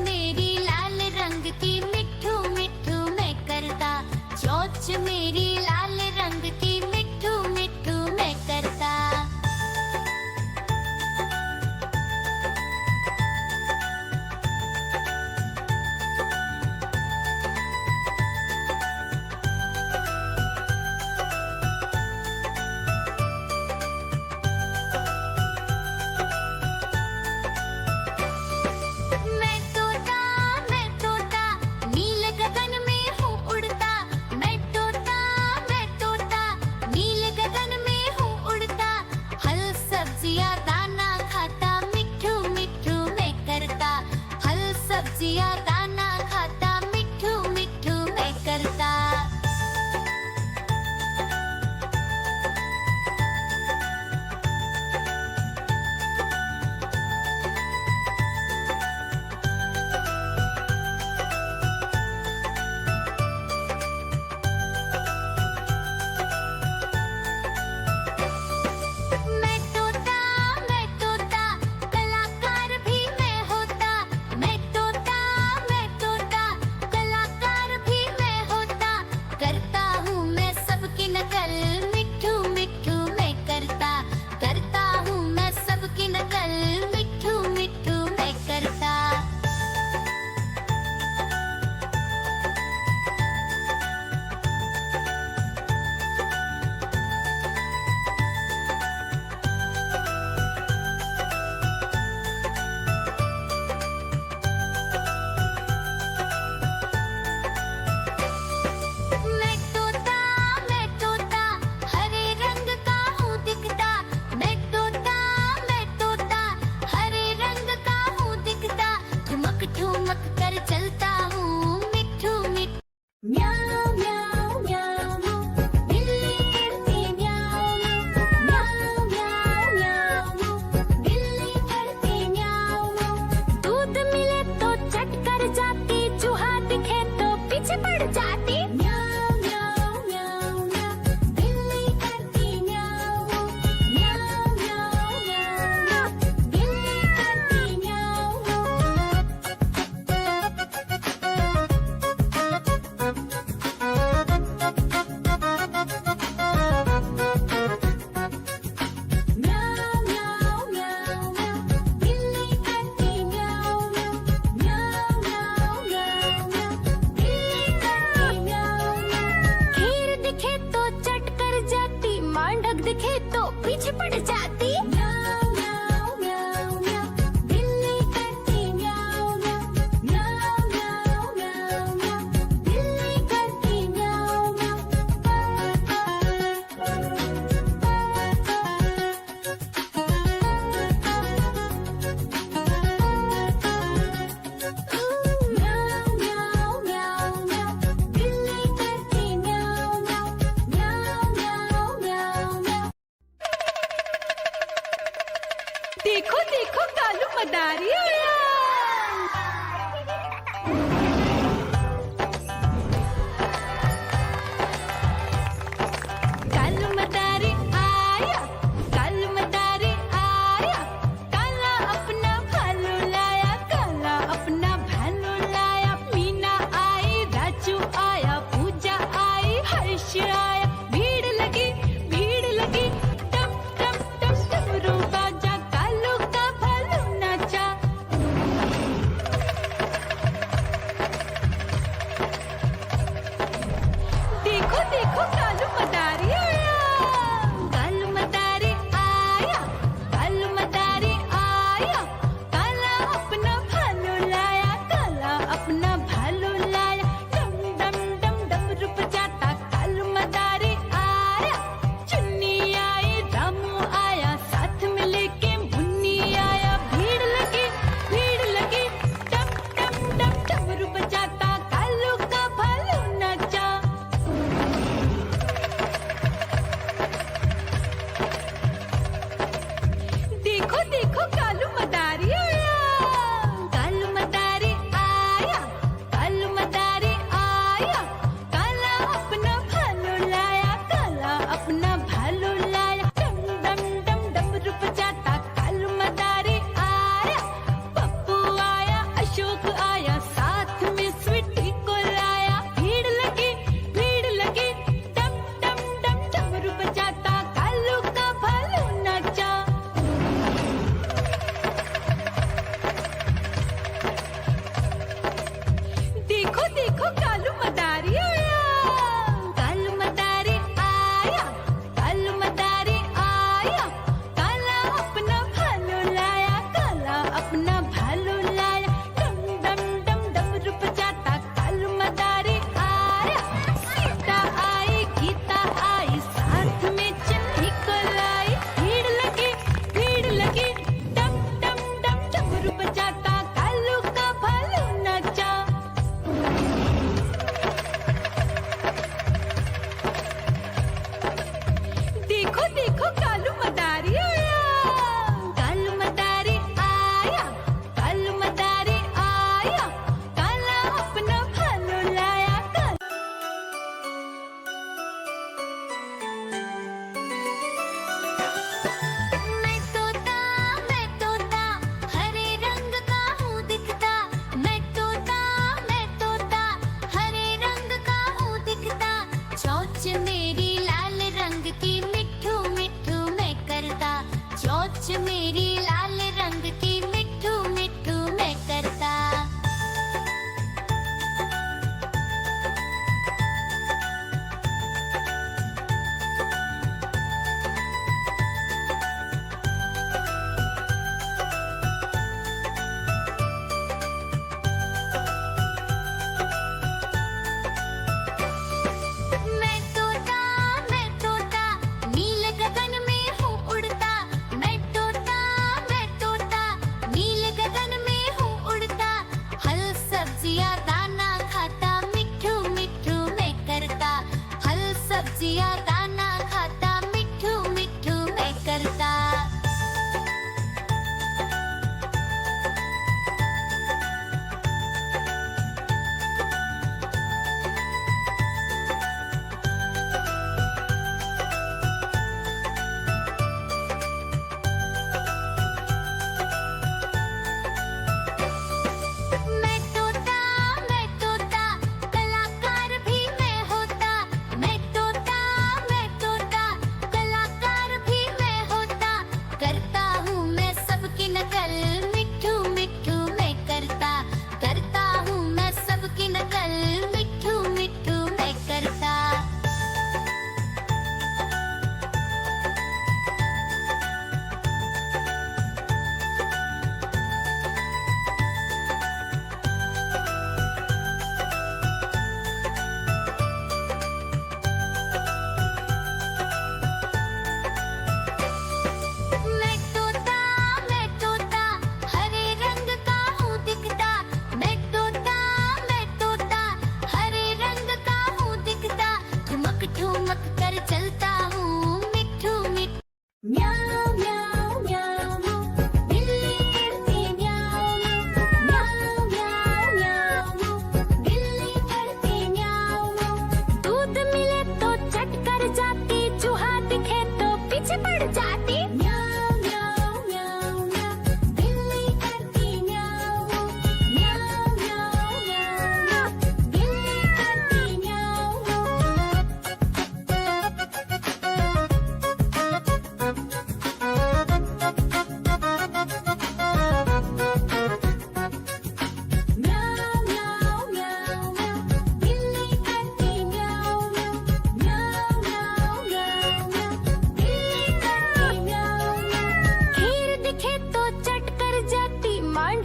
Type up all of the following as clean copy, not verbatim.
मेरी लाल रंग की मिठू मिठू मैं करता, चोंच मेरी लाल रंग की मिठू मिठू मैं करता। मैं तोता नील गगन में हूँ उड़ता। मैं तोता नील गगन में हूँ उड़ता। हल सब्जियाँ दाना खाता, मिठू मिठू मैं करता। हल सब्जियाँ दाना खाता, मिठू मिठू मैं करता। मैं तोता कलाकार भी मैं होता। मैं तोता कलाकार भी मैं होता। करता हूँ मैं सबकी नकल, मिठू मिठू मैं करता। करता हूँ मैं सबकी नकल, मिठू मिठू मैं करता। मैं तोता हरे रंग का हूँ दिखता। मैं तोता हरे रंग का हूँ दिखता। ठुमक ठुमक कर चलता हूँ, मिठू मिठू। म्याऊं म्याऊं म्याऊं बिल्ली करती म्याऊं म्याऊं म्याऊं म्याऊं बिल्ली करती म्याऊं। दूध मिले तो चट कर जाती, चूहा दिखे तो पीछे पड़ जाती। म्याऊं म्याऊं म्याऊं म्याऊं बिल्ली करती म्याऊं म्याऊं म्याऊं म्याऊं बिल्ली करती म्याऊं। म्याऊं म्याऊं म्याऊं म्याऊं बिल्ली करती म्याऊं म्याऊं म्याऊं म्याऊं म्याऊं बिल्ली करती म्याऊं। खीर दिखे तो चट कर जाती, मांडक दिखे तो पीछे पड़ जाती। म्याऊं म्याऊं म्याऊं म्याऊं बिल्ली करती म्याऊं म्याऊं म्याऊं म्याऊं म्याऊं बिल्ली करती म्याऊं म्याऊं। म्याऊं म्याऊं म्याऊं म्याऊं बिल्ली करती म्याऊं म्याऊं म्याऊं म्याऊं म्याऊं। देखो देखो कालू मदारी आया। कालू मदारी आया, कालू मदारी आया। काला अपना भालू लाया, काला अपना भालू लाया। मीना आई, राजू आया, पूजा आई, हर्ष आया। भीड़ लगी टप टप टप डमरू बाजा। कालू का भालू नाचा,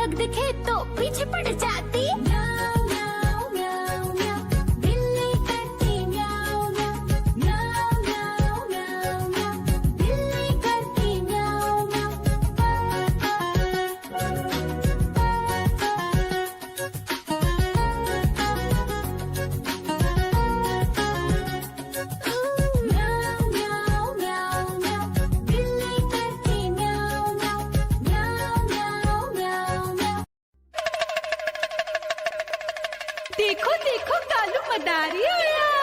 मेंढक दिखे तो पीछे पड़ जाती। म्याऊं म्याऊं म्याऊं म्याऊं, बिल्ली करती म्याऊं म्याऊं। म्याऊं म्याऊं म्याऊं म्याऊं, बिल्ली करती म्याऊं म्याऊं। म्याऊं म्याऊं म्याऊं म्याऊं, बिल्ली करती म्याऊं म्याऊं। म्याऊं म्याऊं म्याऊं म्याऊं। देखो देखो कालू मदारी आया।